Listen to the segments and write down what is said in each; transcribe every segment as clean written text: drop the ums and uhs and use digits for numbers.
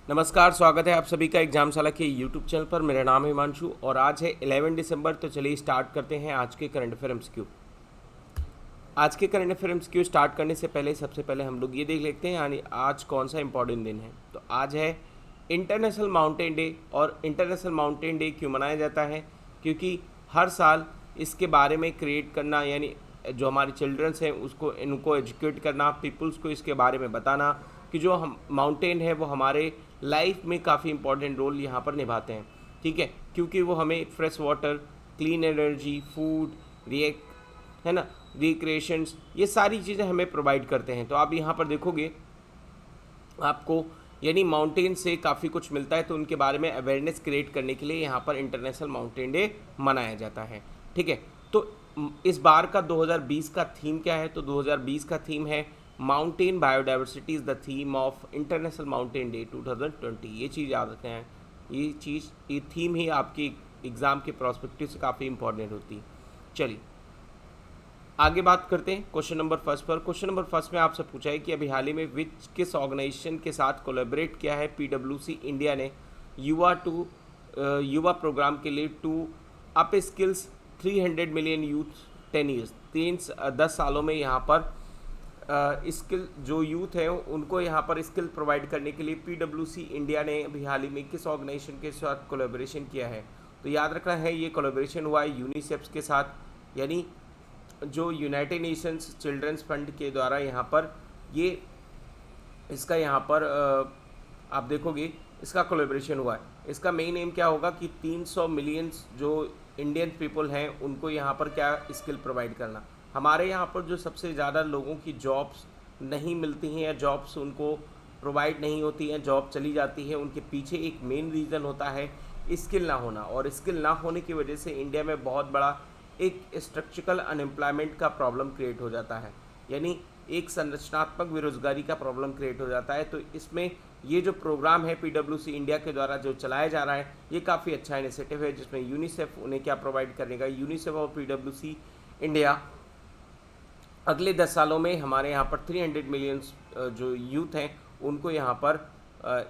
नमस्कार, स्वागत है आप सभी का एग्जामशाला के यूट्यूब चैनल पर। मेरा नाम है हिमांशु और आज है 11 दिसंबर। तो चलिए स्टार्ट करते हैं आज के करंट अफेयर एमसीक्यू। आज के करंट अफेयर एमसीक्यू स्टार्ट करने से पहले सबसे पहले हम लोग ये देख लेते हैं यानी आज कौन सा इंपॉर्टेंट दिन है। तो आज है इंटरनेशनल माउंटेन डे। और इंटरनेशनल माउंटेन डे क्यों मनाया जाता है? क्योंकि हर साल इसके बारे में क्रिएट करना यानी जो हमारे चिल्ड्रंस हैं उसको इनको एजुकेट करना, पीपल्स को इसके बारे में बताना कि जो हम माउंटेन है वो हमारे लाइफ में काफ़ी इंपॉर्टेंट रोल यहाँ पर निभाते हैं। ठीक है, क्योंकि वो हमें fresh water, clean energy, food, है ना, रिक्रिएशंस, ये सारी चीज़ें हमें प्रोवाइड करते हैं। तो आप यहाँ पर देखोगे आपको यानी माउंटेन से काफ़ी कुछ मिलता है। तो उनके बारे में अवेयरनेस क्रिएट करने के लिए यहाँ पर इंटरनेशनल माउंटेन डे मनाया जाता है। ठीक है, तो इस बार का 2020 का थीम क्या है? तो 2020 का थीम है mountain biodiversity is the theme of international mountain day 2020। ये चीज़ याद रखते हैं, ये थीम ही आपकी एग्ज़ाम के प्रोस्पेक्टिव से काफ़ी इंपॉर्टेंट होती है। चलिए आगे बात करते हैं क्वेश्चन नंबर फर्स्ट पर। क्वेश्चन नंबर फर्स्ट में आपसे पूछा है कि अभी हाल ही में किस ऑर्गेनाइजेशन के साथ कोलैबोरेट किया है पीडब्ल्यूसी इंडिया ने युवा प्रोग्राम के लिए to up skills 300 million youth 10 years. 10 सालों में यहाँ पर स्किल जो यूथ है उनको यहाँ पर स्किल प्रोवाइड करने के लिए पीडब्ल्यूसी इंडिया ने अभी हाल ही में किस ऑर्गेनाइजेशन के साथ कोलैबोरेशन किया है? तो याद रखना है ये कोलैबोरेशन हुआ है यूनिसेफ के साथ, यानी जो यूनाइटेड नेशंस चिल्ड्रंस फंड के द्वारा यहाँ पर ये इसका यहाँ पर आप देखोगे इसका कोलैबोरेशन हुआ है। इसका मेन एम क्या होगा कि 300 मिलियंस जो इंडियन पीपल हैं उनको यहाँ पर क्या स्किल प्रोवाइड करना। हमारे यहाँ पर जो सबसे ज़्यादा लोगों की जॉब्स नहीं मिलती हैं या जॉब्स उनको प्रोवाइड नहीं होती हैं, जॉब चली जाती है, उनके पीछे एक मेन रीज़न होता है स्किल ना होना। और स्किल ना होने की वजह से इंडिया में बहुत बड़ा एक स्ट्रक्चरल अनएम्प्लॉयमेंट का प्रॉब्लम क्रिएट हो जाता है, यानी एक संरचनात्मक बेरोजगारी का प्रॉब्लम क्रिएट हो जाता है। तो इसमें ये जो प्रोग्राम है पीडब्ल्यूसी इंडिया के द्वारा जो चलाया जा रहा है ये काफ़ी अच्छा इनिशिएटिव है, जिसमें यूनिसेफ उन्हें क्या प्रोवाइड करने का, यूनिसेफ और पीडब्ल्यूसी इंडिया अगले 10 सालों में हमारे यहाँ पर 300 मिलियंस जो यूथ हैं उनको यहाँ पर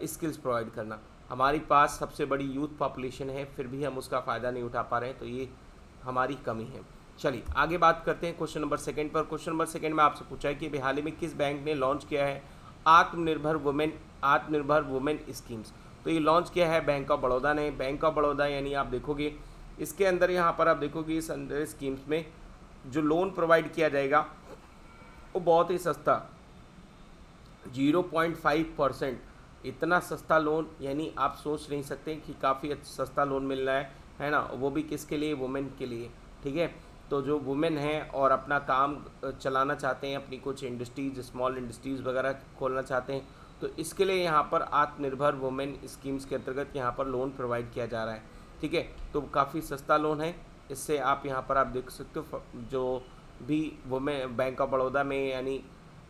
स्किल्स प्रोवाइड करना। हमारे पास सबसे बड़ी यूथ पॉपुलेशन है फिर भी हम उसका फ़ायदा नहीं उठा पा रहे हैं, तो ये हमारी कमी है। चलिए आगे बात करते हैं क्वेश्चन नंबर सेकंड पर। क्वेश्चन नंबर सेकंड में आपसे पूछा है कि हाल ही में किस बैंक ने लॉन्च किया है आत्मनिर्भर वुमेन स्कीम्स? तो ये लॉन्च किया है बैंक ऑफ बड़ौदा ने। बैंक ऑफ बड़ौदा यानी आप देखोगे इसके अंदर यहाँ पर आप देखोगे इस अंदर स्कीम्स में जो लोन प्रोवाइड किया जाएगा वो बहुत ही सस्ता 0.5%। इतना सस्ता लोन यानी आप सोच नहीं सकते कि काफ़ी सस्ता लोन मिल रहा है ना, वो भी किसके लिए? वुमेन के लिए। ठीक है, तो जो वुमेन हैं और अपना काम चलाना चाहते हैं, अपनी कुछ इंडस्ट्रीज, स्मॉल इंडस्ट्रीज़ वगैरह खोलना चाहते हैं, तो इसके लिए यहाँ पर आत्मनिर्भर वुमेन स्कीम्स के अंतर्गत यहाँ पर लोन प्रोवाइड किया जा रहा है। ठीक है, तो काफ़ी सस्ता लोन है। इससे आप यहाँ पर आप देख सकते हो जो भी वुमेन बैंक ऑफ बड़ौदा में यानी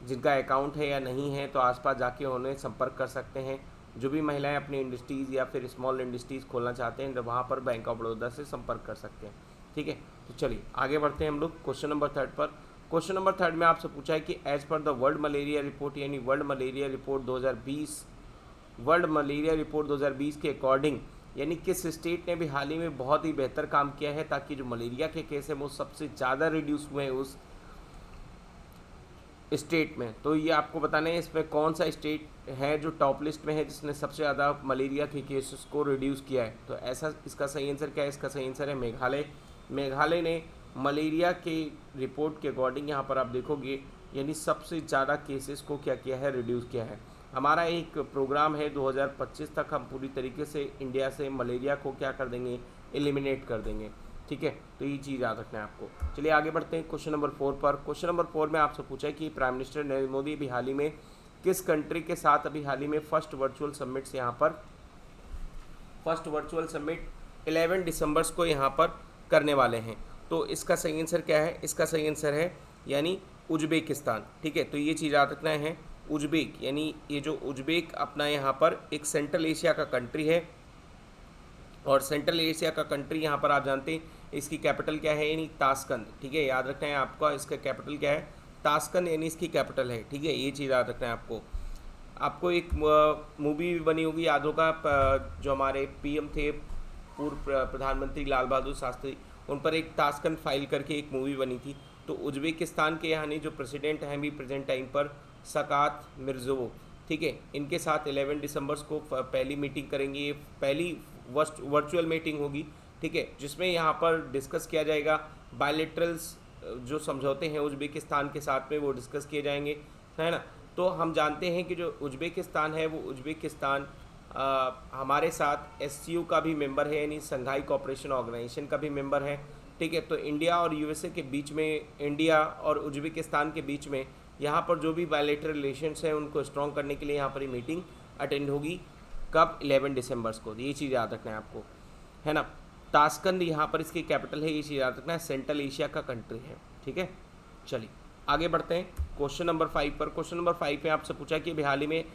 जिनका अकाउंट है या नहीं है तो आसपास जाके उन्हें संपर्क कर सकते हैं। जो भी महिलाएं अपनी इंडस्ट्रीज़ या फिर स्मॉल इंडस्ट्रीज़ खोलना चाहते हैं तो वहाँ पर बैंक ऑफ बड़ौदा से संपर्क कर सकते हैं। ठीक है, तो चलिए आगे बढ़ते हैं हम लोग क्वेश्चन नंबर थर्ड पर। क्वेश्चन नंबर थर्ड में आपसे पूछा है कि as per the World Malaria Report यानी वर्ल्ड मलेरिया रिपोर्ट 2020 के अकॉर्डिंग यानी किस स्टेट ने भी हाल ही में बहुत ही बेहतर काम किया है ताकि जो मलेरिया के केस है वो सबसे ज़्यादा रिड्यूस हुए हैं उस स्टेट में। तो ये आपको बताना है इसमें कौन सा स्टेट है जो टॉप लिस्ट में है जिसने सबसे ज़्यादा मलेरिया के केसेस को रिड्यूस किया है। तो ऐसा इसका सही आंसर क्या है? इसका सही आंसर है मेघालय। मेघालय ने मलेरिया के रिपोर्ट के अकॉर्डिंग यहाँ पर आप देखोगे यानी सबसे ज़्यादा केसेस को क्या किया है? रिड्यूस किया है। हमारा एक प्रोग्राम है 2025 तक हम पूरी तरीके से इंडिया से मलेरिया को क्या कर देंगे? एलिमिनेट कर देंगे। ठीक है, तो ये चीज़ याद रखना है आपको। चलिए आगे बढ़ते हैं क्वेश्चन नंबर 4 पर। क्वेश्चन नंबर 4 में आपसे पूछा है कि प्राइम मिनिस्टर नरेंद्र मोदी अभी हाल ही में किस कंट्री के साथ अभी हाल ही में फर्स्ट वर्चुअल समिट से यहाँ पर फर्स्ट वर्चुअल समिट 11 दिसंबर को यहाँ पर करने वाले हैं? तो इसका सही आंसर क्या है? इसका सही आंसर है यानी उज्बेकिस्तान। ठीक है, तो ये चीज़ याद रखना है उज्बेक, यानी ये जो उज्बेक अपना यहाँ पर एक सेंट्रल एशिया का कंट्री है और सेंट्रल एशिया का कंट्री यहाँ पर आप जानते हैं इसकी कैपिटल क्या है? यानी ताशकंद। ठीक है, याद रखना है आपका इसका कैपिटल क्या है? ताशकंद यानी इसकी कैपिटल है। ठीक है, ये चीज़ याद रखना है आपको। आपको एक मूवी भी बनी होगी, याद होगा, जो हमारे पीएम थे पूर्व प्रधानमंत्री लाल बहादुर शास्त्री, उन पर एक ताशकंद फाइल करके एक मूवी बनी थी। तो उज्बेकिस्तान के यहाँ जो प्रेसिडेंट हैं भी प्रेजेंट टाइम पर शकात मिर्ज़ोवो, ठीक है, इनके साथ 11 दिसंबर को पहली मीटिंग करेंगे। ये पहली वर्चुअल मीटिंग होगी, ठीक है, जिसमें यहाँ पर डिस्कस किया जाएगा बायलैटरल्स जो समझौते हैं उज्बेकिस्तान के साथ में, वो डिस्कस किए जाएंगे, है ना। तो हम जानते हैं कि जो उज्बेकिस्तान है वो उज्बेकिस्तान हमारे साथ एससीओ का भी मेंबर है, यानी संघाई कोऑपरेशन ऑर्गेनाइजेशन का भी मेंबर है, ठीक है। तो इंडिया और यूएसए के बीच में, इंडिया और उज्बेकिस्तान के बीच में यहाँ पर जो भी बायलैटरल रिलेशंस हैं उनको स्ट्रॉन्ग करने के लिए यहाँ पर ये मीटिंग अटेंड होगी। कब? 11 दिसंबर को। ये चीज़ याद रखना है आपको, है ना। ताशकंद यहाँ पर इसकी कैपिटल है, ये चीज़ याद रखना है, सेंट्रल एशिया का कंट्री है, ठीक है। चलिए आगे बढ़ते हैं क्वेश्चन नंबर 5 पर। क्वेश्चन नंबर 5 में आपसे पूछा कि हाल ही में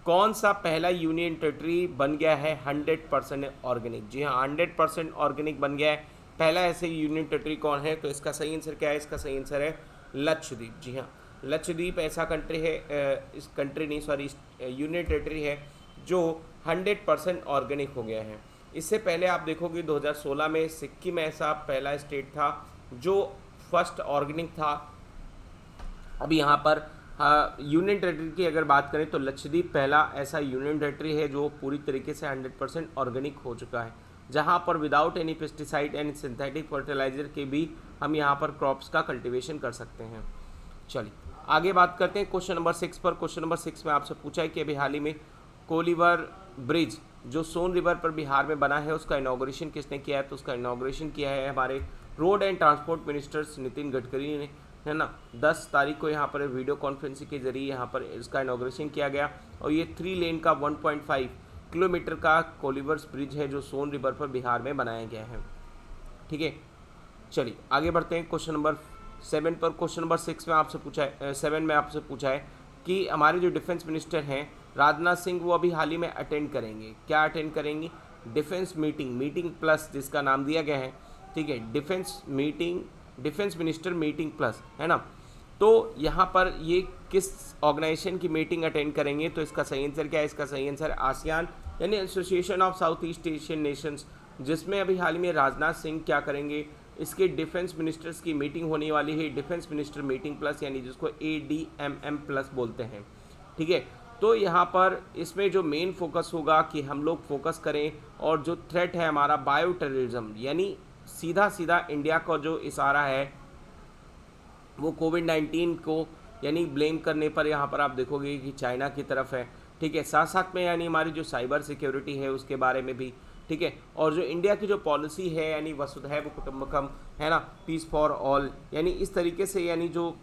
कौन सा पहला यूनियन टेरिटरी बन गया है 100% ऑर्गेनिक। जी हाँ, 100% ऑर्गेनिक बन गया है। पहला ऐसे यूनियन टेरिटरी कौन है? तो इसका सही आंसर क्या है? इसका सही आंसर है लक्षद्वीप। जी हाँ, लक्षद्वीप ऐसा कंट्री है, इस कंट्री नहीं सॉरी यूनियन टेरिटरी है जो 100% ऑर्गेनिक हो गया है। इससे पहले आप देखोगे 2016 में सिक्किम ऐसा पहला स्टेट था जो फर्स्ट ऑर्गेनिक था। अभी यहाँ पर यूनियन टेरिटरी की अगर बात करें तो लक्षद्वीप पहला ऐसा यूनियन टेरिटरी है जो पूरी तरीके से 100% ऑर्गेनिक हो चुका है, जहाँ पर without any pesticide and synthetic fertiliser के भी हम यहाँ पर क्रॉप्स का कल्टीवेशन कर सकते हैं। चलिए आगे बात करते हैं क्वेश्चन नंबर 6 पर। क्वेश्चन नंबर 6 में आपसे पूछा है कि अभी हाल ही में कोलिवर ब्रिज जो सोन रिवर पर बिहार में बना है उसका इनॉग्रेशन किसने किया है? तो उसका इनॉग्रेशन किया है हमारे road and transport ministers Nitin Gadkari ने, है ना। 10 तारीख को यहाँ पर वीडियो कॉन्फ्रेंसिंग के जरिए यहाँ पर इसका इनॉग्रेशन किया गया और ये 3 लेन का 1.5 किलोमीटर का कोलिवर्स ब्रिज है जो सोन रिवर पर बिहार में बनाया गया है, ठीक है। चलिए आगे बढ़ते हैं क्वेश्चन नंबर 7 पर। क्वेश्चन नंबर 6 में आपसे पूछा है 7 में आपसे पूछा है कि हमारे जो डिफेंस मिनिस्टर हैं राजनाथ सिंह वो अभी हाल ही में अटेंड करेंगे। क्या अटेंड करेंगे? डिफेंस मीटिंग प्लस जिसका नाम दिया गया है, ठीक है, डिफेंस मिनिस्टर मीटिंग प्लस, है ना। तो यहाँ पर ये किस ऑर्गेनाइजेशन की मीटिंग अटेंड करेंगे? तो इसका सही आंसर क्या है? इसका सही आंसर आसियान यानी association of south east Asian Nations, जिसमें अभी हाल ही में राजनाथ सिंह क्या करेंगे, इसके डिफेंस मिनिस्टर्स की मीटिंग होने वाली है, डिफेंस मिनिस्टर मीटिंग प्लस यानी जिसको ADMM प्लस बोलते हैं, ठीक है। तो यहाँ पर इसमें जो मेन फोकस होगा कि हम लोग फोकस करें और जो थ्रेट है हमारा बायो टेररिज्म, यानी सीधा इंडिया का जो इशारा है वो कोविड-19 को यानी ब्लेम करने पर यहाँ पर आप देखोगे कि चाइना की तरफ है, ठीक है। साथ साथ में यानी हमारी जो साइबर सिक्योरिटी है उसके बारे में भी, ठीक है। और जो इंडिया की जो पॉलिसी है यानी वसुधैव कुटुंबकम, है ना, पीस फॉर ऑल, यानी इस तरीके से यानी जो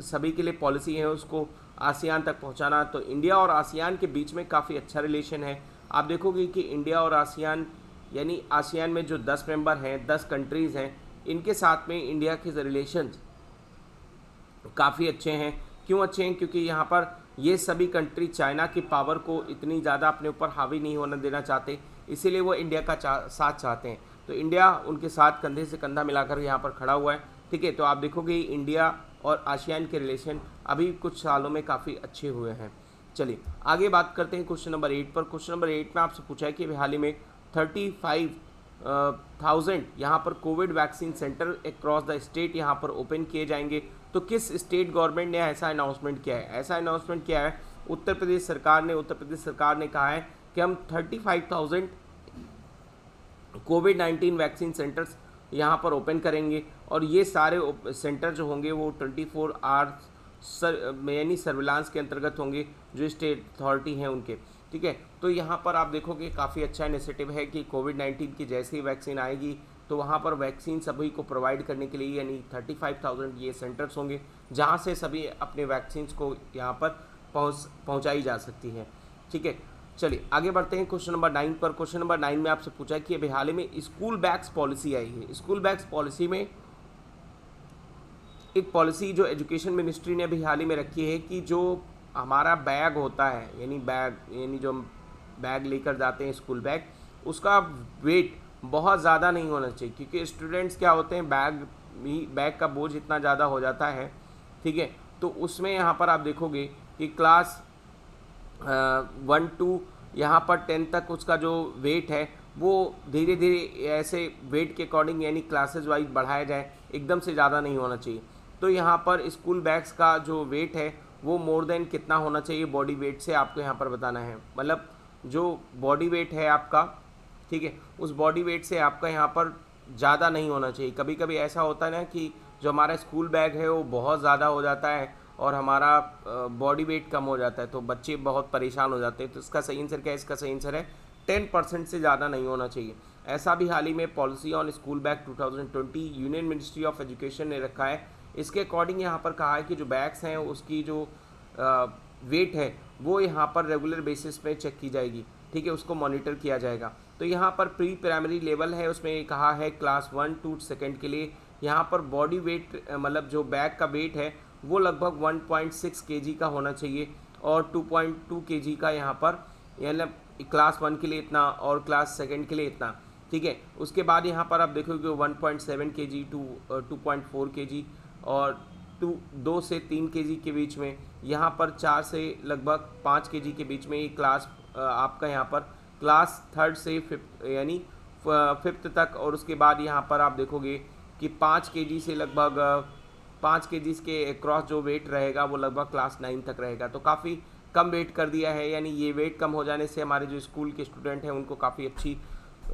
सभी के लिए पॉलिसी है उसको आसियान तक पहुंचाना। तो इंडिया और आसियान के बीच में काफ़ी अच्छा रिलेशन है। आप देखोगे कि इंडिया और आसियान यानी आसियान में जो 10 मेंबर हैं, 10 कंट्रीज़ हैं, इनके साथ में इंडिया के रिलेशंस काफ़ी अच्छे हैं। क्यों अच्छे हैं? क्योंकि यहाँ पर ये सभी कंट्री चाइना की पावर को इतनी ज़्यादा अपने ऊपर हावी नहीं होने देना चाहते, इसीलिए वो इंडिया का साथ चाहते हैं। तो इंडिया उनके साथ कंधे से कंधा मिलाकर यहाँ पर खड़ा हुआ है, ठीक है। तो आप देखोगे इंडिया और आसियान के रिलेशन अभी कुछ सालों में काफ़ी अच्छे हुए हैं। चलिए आगे बात करते हैं क्वेश्चन नंबर 8 पर। क्वेश्चन नंबर 8 में आपसे पूछा है कि हाल ही में 35,000 यहाँ पर Covid vaccine centre across the state यहाँ पर ओपन किए जाएंगे। तो किस स्टेट गवर्नमेंट ने ऐसा अनाउंसमेंट किया है? ऐसा अनाउंसमेंट किया है उत्तर प्रदेश सरकार ने। उत्तर प्रदेश सरकार ने कहा है कि हम 35,000 कोविड-19 वैक्सीन सेंटर्स यहाँ पर ओपन करेंगे और ये सारे सेंटर जो होंगे वो 24 आवर्स यानी सर्विलांस के अंतर्गत होंगे जो स्टेट अथॉरिटी हैं उनके, ठीक है। तो यहाँ पर आप देखोगे काफ़ी अच्छा इनिशिएटिव है कि कोविड-19 की जैसे ही वैक्सीन आएगी तो वहाँ पर वैक्सीन सभी को प्रोवाइड करने के लिए यानी 35,000 ये सेंटर्स होंगे जहाँ से सभी अपने वैक्सीन्स को यहाँ पर पहुँचाई जा सकती है, ठीक है। चलिए आगे बढ़ते हैं क्वेश्चन नंबर 9 पर। क्वेश्चन नंबर 9 में आपसे पूछा कि अभी हाल ही में स्कूल बैग्स पॉलिसी आई है। स्कूल बैग्स पॉलिसी में एक पॉलिसी जो एजुकेशन मिनिस्ट्री ने अभी हाल ही में रखी है कि जो हमारा बैग होता है यानी जो बैग लेकर जाते हैं स्कूल बैग, उसका वेट बहुत ज़्यादा नहीं होना चाहिए, क्योंकि स्टूडेंट्स क्या होते हैं बैग का बोझ इतना ज़्यादा हो जाता है, ठीक है। तो उसमें यहाँ पर आप देखोगे कि क्लास 1 टू यहाँ पर 10 तक उसका जो वेट है वो धीरे धीरे ऐसे वेट के अकॉर्डिंग यानी क्लासेज वाइज बढ़ाया जाए, एकदम से ज़्यादा नहीं होना चाहिए। तो यहाँ पर स्कूल बैग्स का जो वेट है वो मोर देन कितना होना चाहिए बॉडी वेट से आपको यहाँ पर बताना है, मतलब जो बॉडी वेट है आपका, ठीक है, उस बॉडी वेट से आपका यहाँ पर ज़्यादा नहीं होना चाहिए। कभी कभी ऐसा होता है ना कि जो हमारा स्कूल बैग है वो बहुत ज़्यादा हो जाता है और हमारा बॉडी वेट कम हो जाता है, तो बच्चे बहुत परेशान हो जाते हैं। तो इसका सही आंसर क्या है? इसका सही आंसर है 10% से ज़्यादा नहीं होना चाहिए। ऐसा भी हाल ही में policy on school bag 2020 union ministry of education ने रखा है। इसके अकॉर्डिंग यहाँ पर कहा है कि जो बैग्स हैं उसकी जो वेट है वो यहाँ पर रेगुलर बेसिस पे चेक की जाएगी, ठीक है, उसको मॉनिटर किया जाएगा। तो यहाँ पर प्री प्राइमरी लेवल है, उसमें कहा है क्लास 1 टू 2 के लिए यहाँ पर बॉडी वेट मतलब जो बैग का वेट है वो लगभग 1.6 केजी का होना चाहिए और 2.2 केजी का यहाँ पर, मतलब क्लास 1 के लिए इतना और क्लास 2 के लिए इतना, ठीक है। उसके बाद यहाँ पर आप देखोगे 1.7 केजी टू 2.4 केजी और 2 से 3 केजी के बीच में, यहाँ पर 4 से लगभग 5 केजी के बीच में ये क्लास आपका यहाँ पर क्लास 3rd से 5th यानी 5th तक। और उसके बाद यहाँ पर आप देखोगे कि 5 केजी से लगभग 5 केजी के क्रॉस जो वेट रहेगा वो लगभग क्लास 9 तक रहेगा। तो काफ़ी कम वेट कर दिया है, यानी ये वेट कम हो जाने से हमारे जो स्कूल के स्टूडेंट हैं उनको काफ़ी अच्छी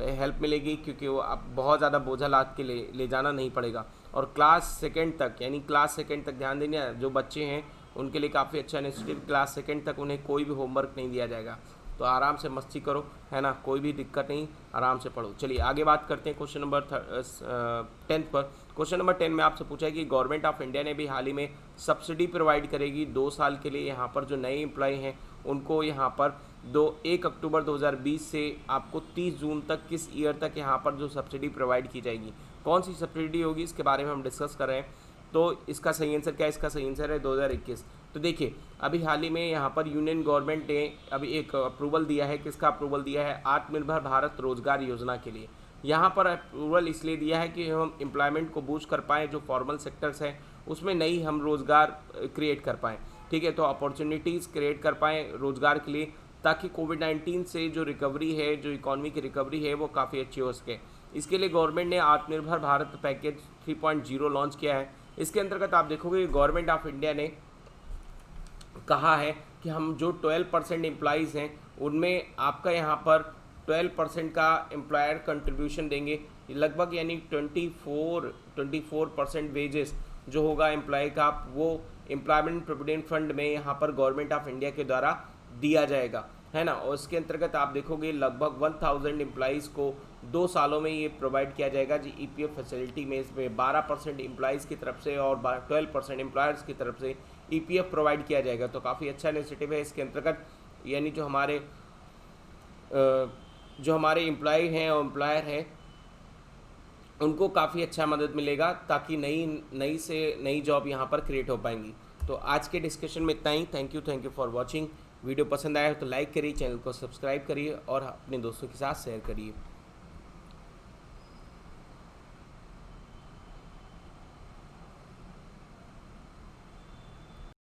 हेल्प मिलेगी, क्योंकि वो अब बहुत ज़्यादा बोझा लाद के ले जाना नहीं पड़ेगा। और क्लास 2 तक यानी क्लास 2 तक ध्यान देना, जो बच्चे हैं उनके लिए काफ़ी अच्छा इनिशिएटिव, क्लास 2 तक उन्हें कोई भी होमवर्क नहीं दिया जाएगा। तो आराम से मस्ती करो, है ना, कोई भी दिक्कत नहीं, आराम से पढ़ो। चलिए आगे बात करते हैं क्वेश्चन नंबर 10 पर। क्वेश्चन नंबर 10 में आपसे पूछा है कि गवर्नमेंट ऑफ इंडिया ने भी हाल ही में सब्सिडी प्रोवाइड करेगी 2 साल के लिए यहाँ पर जो नए एम्प्लॉय हैं उनको यहाँ पर 1 अक्टूबर 2020 से आपको 30 जून तक किस ईयर तक यहाँ पर जो सब्सिडी प्रोवाइड की जाएगी, कौन सी सब्सिडी होगी, इसके बारे में हम डिस्कस कर रहे हैं। तो इसका सही आंसर क्या है? इसका सही आंसर है 2021। तो देखिए अभी हाल ही में यहाँ पर यूनियन गवर्नमेंट ने अभी एक अप्रूवल दिया है, किसका अप्रूवल दिया है? आत्मनिर्भर भारत रोजगार योजना के लिए। यहाँ पर अप्रूवल इसलिए दिया है कि हम एम्प्लॉयमेंट को बूस्ट कर पाएँ, जो फॉर्मल सेक्टर्स हैं उसमें नई हम रोज़गार क्रिएट कर पाएँ, ठीक है, तो अपॉर्चुनिटीज़ क्रिएट कर पाएँ रोज़गार के लिए, ताकि कोविड-19 से जो रिकवरी है, जो इकॉनमी की रिकवरी है वो काफ़ी अच्छी हो सके। इसके लिए गवर्नमेंट ने आत्मनिर्भर भारत पैकेज 3.0 लॉन्च किया है। इसके अंतर्गत आप देखोगे गवर्नमेंट ऑफ इंडिया ने कहा है कि हम जो 12% एम्प्लॉइज़ हैं उनमें आपका यहाँ पर 12% का एम्प्लॉयर कंट्रीब्यूशन देंगे, लगभग यानी 24% वेजेस जो होगा एम्प्लॉय का वो एम्प्लॉयमेंट प्रोविडेंट फंड में यहाँ पर गवर्नमेंट ऑफ इंडिया के द्वारा दिया जाएगा, है ना। और इसके अंतर्गत आप देखोगे लगभग 1000 एम्प्लॉइज़ को 2 सालों में ये प्रोवाइड किया जाएगा जी ईपीएफ फैसिलिटी में। इसमें 12% एम्प्लॉइज़ की तरफ से और 12% एम्प्लॉयर्स की तरफ से ईपीएफ प्रोवाइड किया जाएगा। तो काफ़ी अच्छा इनिशिएटिव है। इसके अंतर्गत यानी जो हमारे एम्प्लॉय हैं और एम्प्लॉयर हैं उनको काफ़ी अच्छा मदद मिलेगा, ताकि नई जॉब यहाँ पर क्रिएट हो पाएंगी। तो आज के डिस्कशन में इतना ही। Thank you for watching. Video पसंद आया हो तो लाइक करिए, चैनल को सब्सक्राइब करिए और अपने दोस्तों के साथ शेयर करिए।